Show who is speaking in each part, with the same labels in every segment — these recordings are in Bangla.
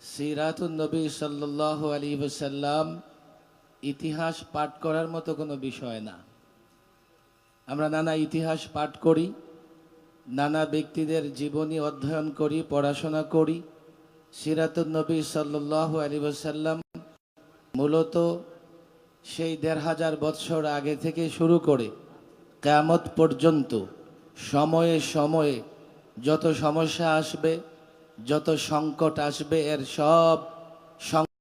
Speaker 1: সিরাতুন নবী সাল্লাল্লাহু আলাইহি ওয়াসাল্লাম ইতিহাস পাঠ করার মতো কোনো বিষয় না। আমরা নানা ইতিহাস পাঠ করি, নানা ব্যক্তিদের জীবনী অধ্যয়ন করি, পড়াশোনা করি। সিরাতুন নবী সাল্লাল্লাহু আলাইহি ওয়াসাল্লাম মূলত সেই ১৫০০ বৎসর আগে থেকে শুরু করে কিয়ামত পর্যন্ত সময়ে সময়ে যত সমস্যা আসবে, যত সংকট আসবে, এর সব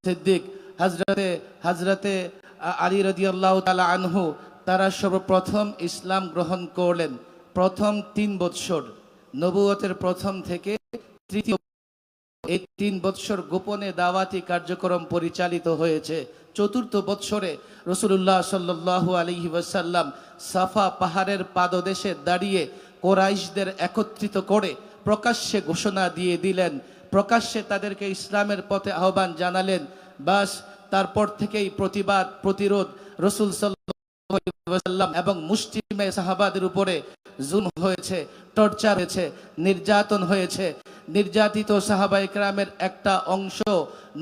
Speaker 1: সিদ্দিক হজরতে আলী রাদিয়াল্লাহু তাআলা আনহু তারা সর্বপ্রথম ইসলাম গ্রহণ করলেন। প্রথম ৩ বৎসর নবুয়তের প্রথম থেকে তৃতীয়, এই ৩ বৎসর গোপনে দাওয়াতি কার্যক্রম পরিচালিত হয়েছে। চতুর্থ বৎসরে রাসূলুল্লাহ সাল্লাল্লাহু আলাইহি ওয়াসাল্লাম সাফা পাহাড়ের পাদদেশে দাঁড়িয়ে কোরাইশদের একত্রিত করে প্রকাশ্যে ঘোষণা দিয়ে দিলেন, প্রকাশ্যে তাদেরকে ইসলামের পথে আহ্বান জানালেন। বাস তারপর থেকেই প্রতিবাদ প্রতিরোধ রাসূল সাল্লাল্লাহু আলাইহি ওয়াসাল্লাম এবং মুসলিমে সাহাবাদের উপরে জুলুম হয়েছে, টর্চার হয়েছে, নির্যাতন হয়েছে। নির্যাতিত সাহাবায়ে কেরামের একটা অংশ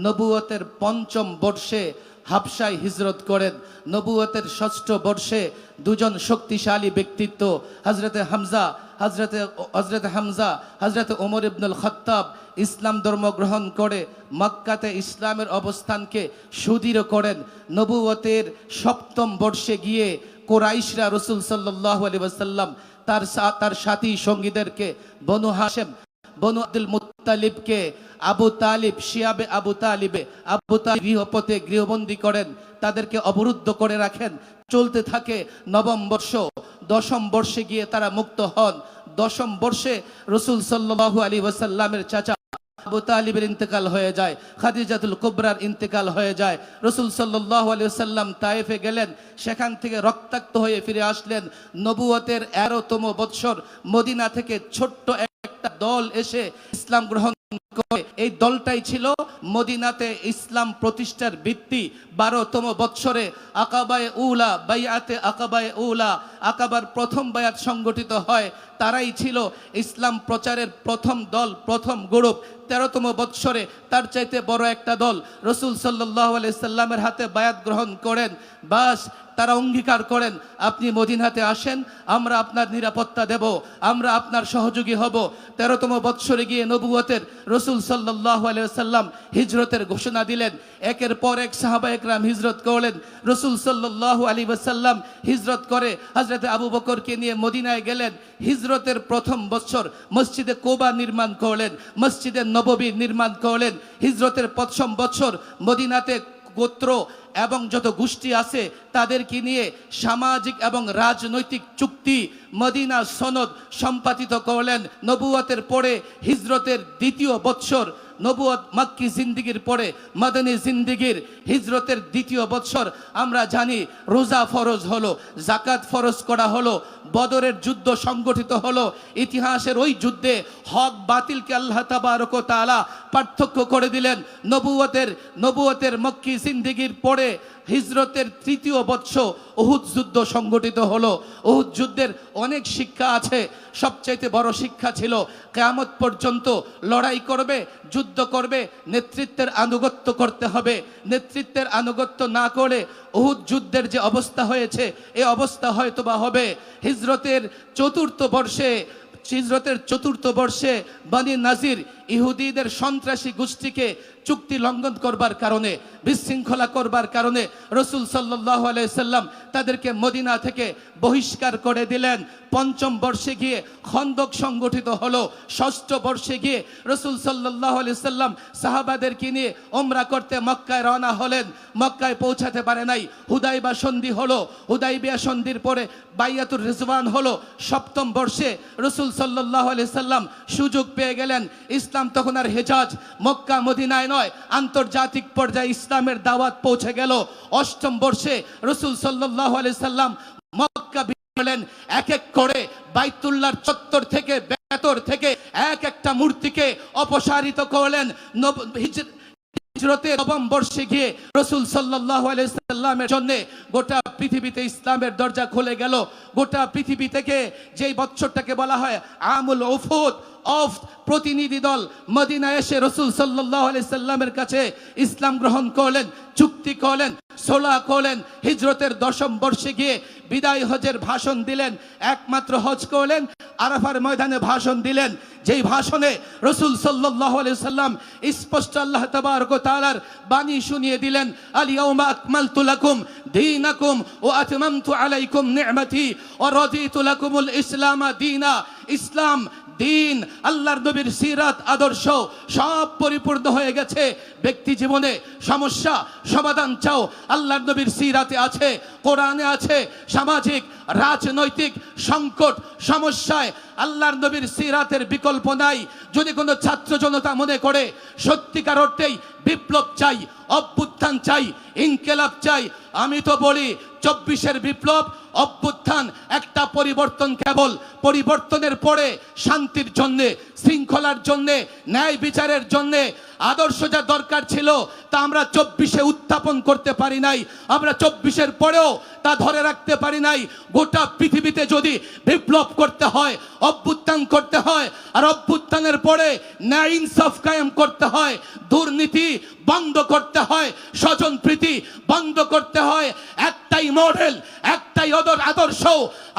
Speaker 1: নবুয়তের ৫ম বর্ষে হাবশায় হিজরত করেন। নবুয়তের ৬ষ্ঠ বর্ষে দুজন শক্তিশালী ব্যক্তিত্ব হযরতে হামজা, হযরতে ওমর ইবনুল খাত্তাব ইসলাম ধর্ম গ্রহণ করে মক্কাতে ইসলামের অবস্থানকে সুদৃঢ় করেন। নবুয়তের ৭ম বর্ষে গিয়ে কুরাইশরা রাসূল সাল্লাল্লাহু আলাইহি ওয়াসাল্লাম তার সাথী সঙ্গীদেরকে বনু হাশেম, বনু আব্দুল মুত্তালিবকে আবু তালিব গৃহপথে গৃহবন্দী করেন, তাদেরকে অবরুদ্ধ করে রাখেন। চলতে থাকে নবম বর্ষ, ১০ম বর্ষে গিয়ে তারা মুক্ত হন। ১০ম বর্ষে রাসূল সাল্লাল্লাহু আলাইহি ওয়াসাল্লামের চাচা আবু তালিবের ইন্তেকাল হয়ে যায়, খাদিজাতুল কুবরার ইন্তেকাল হয়ে যায়। রাসূল সাল্লাল্লাহু আলাইহি ওয়াসাল্লাম তায়েফে গেলেন, সেখান থেকে রক্তাক্ত হয়ে ফিরে আসলেন। নবুয়তের ১৩তম বৎসর মদিনা থেকে ছোট্ট একটা দল এসে ইসলাম গ্রহণ করে। এই দলটাই ছিল মদিনাতে ইসলাম প্রতিষ্ঠার ভিত্তি। ১২তম বৎসরে আকাবায়ে উলা, বাইআতে আকাবায়ে উলা, আকাবার প্রথম বায়াত সংগঠিত হয়। তারাই ছিল ইসলাম প্রচারের প্রথম দল, প্রথম গ্রুপ। ১৩তম বৎসরে তার চাইতে বড় একটা দল রাসূল সাল্লাল্লাহু আলাইহি সাল্লামের হাতে বায়াত গ্রহণ করেন। বাস তারা অঙ্গীকার করেন, আপনি মদিনাতে আসেন, আমরা আপনার নিরাপত্তা দেব, আমরা আপনার সহযোগী হব। ১৩তম বৎসরে গিয়ে নবুয়তের রাসূল সাল্লাল্লাহু আলাইহি ওয়াসাল্লাম হিজরতের ঘোষণা দিলেন। একের পর এক সাহাবায়ে কেরাম হিজরত করলেন। রাসূল সাল্লাল্লাহু আলাইহি ওয়াসাল্লাম হিজরত করে হযরতে আবু বকরকে নিয়ে মদিনায় গেলেন। হিজরতের প্রথম বৎসর মসজিদে কুবা নির্মাণ করলেন, মসজিদে নববী নির্মাণ করলেন। হিজরতের ৫ম বৎসর মদিনাতে গোত্র এবং যত গোষ্ঠী আছে তাদেরকে নিয়ে সামাজিক এবং রাজনৈতিক চুক্তি মদিনা সনদ সম্পাদিত করলেন। নবুয়তের পরে হিজরতের ২য় বৎসর, নবুয়ত মক্কি জিন্দিগির পরে মাদানী জিন্দিগির হিজরতের ২য় বৎসর আমরা জানি রোজা ফরজ হলো, যাকাত ফরজ করা হলো, বদরের যুদ্ধ সংগঠিত হলো। ইতিহাসের ওই যুদ্ধে হক বাতিলকে আল্লাহ তাবারক ওয়া তাআলা পার্থক্য করে দিলেন। নবুয়তের মক্কি জিন্দিগির পরে হিজরতের ৩য় বৎসর উহুদ যুদ্ধ সংগঠিত হলো। উহুদ যুদ্ধের অনেক শিক্ষা আছে, সবচাইতে বড় শিক্ষা ছিল কিয়ামত পর্যন্ত লড়াই করবে, যুদ্ধ করবে, নেতৃত্বের আনুগত্য করতে হবে। নেতৃত্বের আনুগত্য না করে উহুদ যুদ্ধের যে অবস্থা হয়েছে, এই অবস্থা হয়তোবা হবে। হিজরতের চতুর্থ বর্ষে বনি নাজির ইহুদিদের সন্ত্রাসী গোষ্ঠীকে চুক্তি লঙ্ঘন করবার কারণে, বিশৃঙ্খলা করবার কারণে রাসূল সাল্লাল্লাহু আলাইহি সাল্লাম তাদেরকে মদিনা থেকে বহিষ্কার করে দিলেন। ৫ম বর্ষে গিয়ে খন্দক সংগঠিত হলো। ৬ষ্ঠ বর্ষে গিয়ে রাসূল সাল্লাল্লাহু আলাইহি সাল্লাম সাহাবাদেরকে নিয়ে উমরা করতে মক্কায় রওনা হলেন। মক্কায় পৌঁছাতে পারে নাই, হুদাইবা সন্ধি হলো। হুদাইবিয়া সন্ধির পরে বাইয়াতুর রিজওয়ান হলো। ৭ম বর্ষে রাসূল সাল্লাল্লাহু আলাইহি সাল্লাম সুযোগ পেয়ে গেলেন। ইসলাম তখন আর হেজাজ, মক্কা, মদিনায় নয়, আন্তর্জাতিক পর্যায়ে ইসলামের দাওয়াত পৌঁছে গেল। ৮ম বর্ষে রাসূল সাল্লাল্লাহু আলাইহি সাল্লাম মক্কা বিজয়, এক এক করে বাইতুল্লাহর চত্বর থেকে, ভেতর থেকে এক একটা মূর্তিকে অপসারিত করলেন। হিজরতের নবম বর্ষে গিয়ে রাসূল সাল্লাল্লাহু আলাইহি সাল্লামের জন্য গোটা পৃথিবীতে ইসলামের দরজা খুলে গেল। গোটা পৃথিবী থেকে যেই বছরটাকে বলা হয় আমুল উফুদ, অফ প্রতিনিধি দল মদিনায় এসে রাসূল সাল্লাল্লাহু আলাইহি সাল্লামের কাছে ইসলাম গ্রহণ করলেন, চুক্তি করলেন, সোলা করলেন। হিজরতের 10ম বর্ষে গিয়ে বিদায় হজের ভাষণ দিলেন। একমাত্র হজ করলেন, আরাফার ময়দানে ভাষণ দিলেন। যেই ভাষণে রাসূল সাল্লাল্লাহু আলাইহি সাল্লাম স্পষ্ট আল্লাহ তাবারক ওয়া তাআলার বাণী শুনিয়ে দিলেন, আল ইয়াউমা আকমালতু লাকুম দীনাকুম ওয়া আতমামতু আলাইকুম নি'মাতি ওয়া রাদিতু লাকুমুল ইসলাম দীনা। ইসলাম, দিন, আল্লাহর নবীর সিরাত, আদর্শ সব পরিপূর্ণ হয়ে গেছে। ব্যক্তি জীবনে সমস্যা সমাধান চাও, আল্লাহর নবীর সিরাতে আছে, কোরআনে আছে। সামাজিক রাজনৈতিক সংকট সমস্যায় আল্লাহর নবীর সিরাতের বিকল্প নাই। যদি কোনো ছাত্র জনতা মনে করে সত্যিকার অর্থেই বিপ্লব চাই, অভ্যুত্থান চাই, ইনকিলাব চাই, আমি তো বলি 24-এর বিপ্লব অভ্যুত্থান একটা পরিবর্তন, কেবল পরিবর্তনের পরে শান্তির জন্যে, শৃঙ্খলার জন্যে, ন্যায় বিচারের জন্যে আদর্শ যা দরকার ছিল তা আমরা 24-এ উত্থাপন করতে পারি নাই। আমরা 24-এর পরেও তা ধরে রাখতে পারি নাই। গোটা পৃথিবীতে যদি বিপ্লব করতে হয়, অভ্যুত্থান করতে হয়, আর অভ্যুত্থানের পরে ন্যায় ইনসাফ কায়েম করতে হয়, দুর্নীতি বন্ধ করতে হয়, স্বজনপ্রীতি বন্ধ করতে হয়, একটাই মডেল, একটাই আদর্শ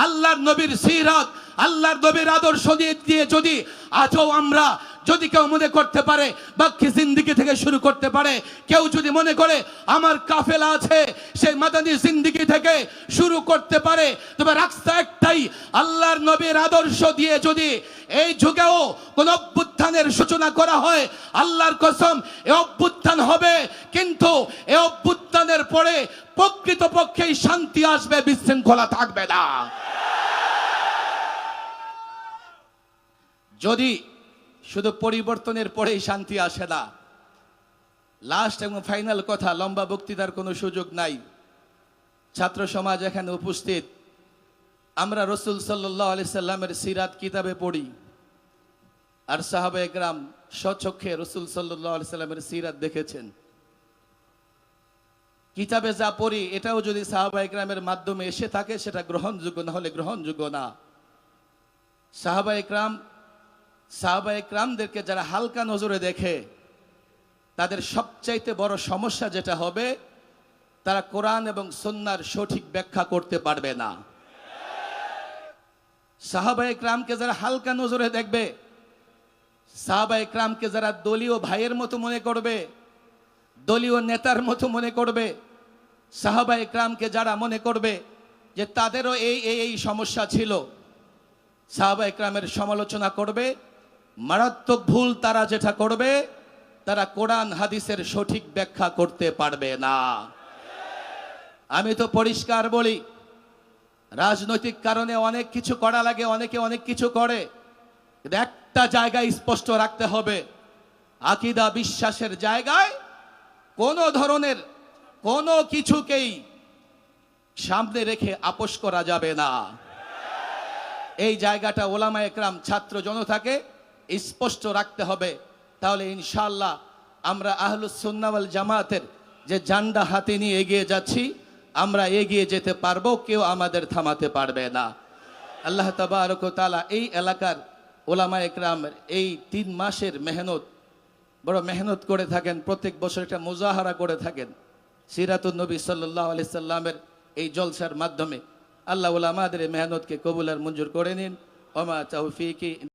Speaker 1: আল্লাহর নবীর সিরাত, আল্লাহর নবীর আদর্শ দিয়ে যদি আজও আমরা, যদি কেউ মনে করতে পারে বাকি জিন্দেগি থেকে শুরু করতে পারে, কেউ যদি মনে করে আমার কাফেলা আছে সেই মাদানী জিন্দেগি থেকে শুরু করতে পারে, তবে রাস্তা একটাই, আল্লাহর নবীর আদর্শ দিয়ে যদি এই যুগেও কোন অভ্যুত্থানের সূচনা করা হয়, আল্লাহর কসম এই অভ্যুত্থান হবে, কিন্তু এই অভ্যুত্থানের পরে প্রকৃতপক্ষেই শান্তি আসবে, বিশৃঙ্খলা থাকবে না। যদি শুধু পরিবর্তনের পরেই শান্তি আসে না, লাস্ট এবং ফাইনাল কথা, লম্বা বক্তৃতার কোনো সুযোগ নাই। ছাত্র সমাজ এখানে উপস্থিত, আমরা রাসূল সাল্লাল্লাহু আলাইহি সাল্লামের সিরাত কিতাবে পড়ি, আর সাহাবায়ে কেরাম স্বচক্ষে রাসূল সাল্লাল্লাহু আলাইহি সাল্লামের সিরাত দেখেছেন। কিতাবে যা পড়ি এটাও যদি সাহাবায়ে কেরামের মাধ্যমে এসে থাকে সেটা গ্রহণযোগ্য, না হলে গ্রহণযোগ্য না। সাহাবায়ে কেরামদেরকে যারা হালকা নজরে দেখে, তাদের সবচাইতে বড় সমস্যা যেটা হবে, তারা কোরআন এবং সুন্নাহর সঠিক ব্যাখ্যা করতে পারবে না। সাহাবায়ে কেরামকে যারা হালকা নজরে দেখবে, সাহাবায়ে কেরামকে যারা দলীয় ভাইয়ের মতো মনে করবে, দলীয় নেতার মতো মনে করবে, সাহাবায়ে কেরামকে যারা মনে করবে যে তাদেরও এই সমস্যা ছিল, সাহাবায়ে কেরামের সমালোচনা করবে, মারাত্মক ভুল তারা যেটা করবে, তারা কোরআন হাদিসের সঠিক ব্যাখ্যা করতে পারবে না। আমি তো পরিষ্কার বলি, রাজনৈতিক কারণে অনেক কিছু করা লাগে, অনেকে অনেক কিছু করে, কিন্তু একটা জায়গায় স্পষ্ট রাখতে হবে, আকীদা বিশ্বাসের জায়গায় কোনো ধরনের কোনো কিছুকেই সামনে রেখে আপোষ করা যাবে না। এই জায়গাটা ওলামায়ে কেরাম ছাত্র জনতাকে স্পষ্ট রাখতে হবে। তাহলে ইনশাআল্লাহ আমরা আহলুস সুন্নাহ ওয়াল জামাতের যে ঝান্ডা হাতে নিয়ে এগিয়ে যাচ্ছি, আমরা এগিয়ে যেতে পারবো, কেউ আমাদের থামাতে পারবে না। আল্লাহ তাবারক ওয়া তাআলা এই এলাকার ওলামায়ে কেরামের এই 3 মাসের মেহনত, বড় মেহনত করে থাকেন, প্রত্যেক বছর একটা মুজাহারা করে থাকেন সিরাতুন নবী সাল্লাল্লাহু আলাইহি সাল্লামের এই জলসার মাধ্যমে। আল্লাহ ওলামাদের মেহনতকে কবুল আর মঞ্জুর করে নিন। ওমা তৌফিকি